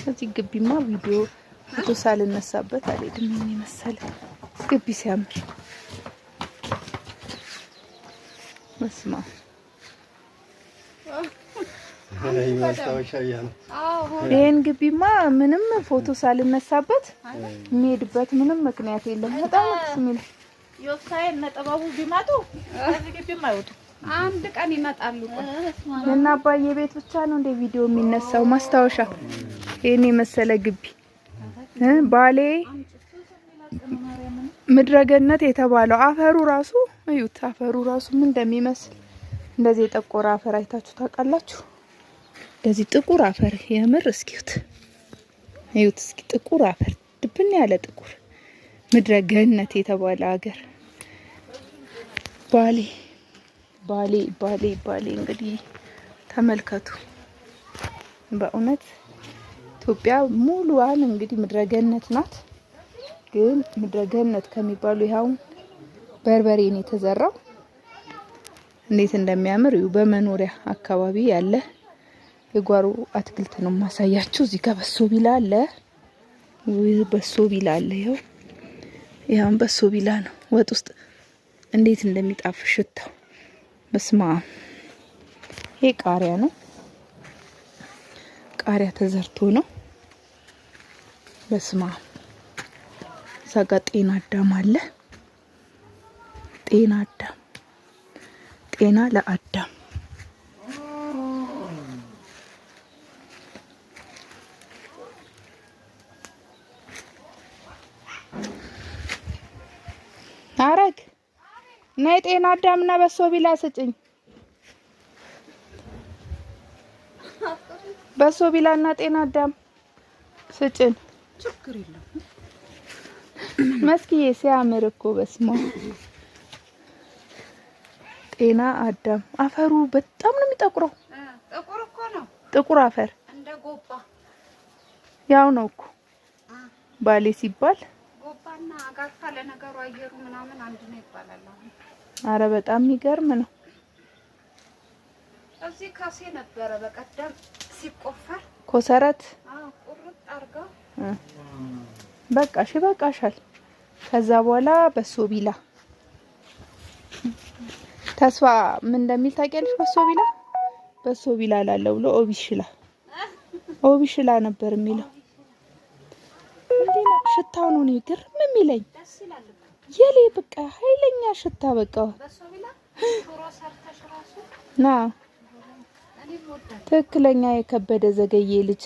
እዚህ ግቢማ ቪዲዮ ፎቶ ሳልነሳበት አልሄድም። ምን መሰለ ግቢ ሲያምር መስማ ይሄን ግቢማ ምንም ፎቶ ሳልነሳበት የሚሄድበት ምንም ምክንያት የለም። በጣም ስሚል ዮሳይ ነጠባቡ ቢማጡ እዚህ ግቢማ አይወጡ አንድ ቀን ይመጣሉ። እና አባዬ ቤት ብቻ ነው እንደ ቪዲዮ የሚነሳው ማስታወሻ። ይሄን የመሰለ ግቢ ባሌ ምድረገነት የተባለው አፈሩ ራሱ እዩት። አፈሩ ራሱ ምን እንደሚመስል እንደዚህ የጠቆረ አፈር አይታችሁ ታውቃላችሁ? እንደዚህ ጥቁር አፈር የምር እስኪዩት፣ እዩት እስኪ ጥቁር አፈር ድብን ያለ ጥቁር ምድረገነት የተባለ ሀገር ባሌ ባሌ ባሌ ባሌ። እንግዲህ ተመልከቱ። በእውነት ኢትዮጵያ ሙሉዋን እንግዲህ ምድረገነት ናት። ግን ምድረገነት ከሚባሉ ይሄው በርበሬን የተዘራው እንዴት እንደሚያምር እዩ። በመኖሪያ አካባቢ ያለ የጓሮ አትክልት ነው ማሳያችሁ። እዚህ ጋር በሶ ቢላ አለ። በሶ ቢላ አለ። ይሄው በሶ ቢላ ነው። ወጥ ውስጥ እንዴት እንደሚጣፍጥ ሽታው በስማ። ይሄ ቃሪያ ነው። ቃሪያ ተዘርቶ ነው። በስማ ሰጋ ጤና አዳም አለ። ጤና አዳም ጤና ለአዳም አረግ ናይ ጤና አዳምና በሶ ቢላ ስጭኝ። በሶ ቢላና ጤና አዳም ስጭን። ችግር የለም መስኪዬ ሲያምር እኮ በስማ። ጤና አዳም አፈሩ በጣም ነው የሚጠቁረው። ጥቁር እኮ ነው። ጥቁር አፈር እንደ ጎባ ያው ነው እኮ ባሌ ሲባል ጎባና አጋርታ ለነገሩ አየሩ ምናምን አንድ ነው ይባላል። አረ በጣም የሚገርም ነው። እዚህ ካሴ ነበረ በቀደም ሲቆፈር ኮሰረት። ቁርጥ አርጋው በቃ እሺ በቃሻል። ከዛ በኋላ በሶ ቢላ ተስፋ ምን እንደሚል ታውቂያለሽ? በሶ ቢላ ላለው ብሎ ኦቢሽላ ነበር የሚለው። እንዴና ሽታው ነው ግርም የሚለኝ የሌ በቃ ኃይለኛ ሽታ በቃ ና ትክክለኛ የከበደ ዘገየ ልጅ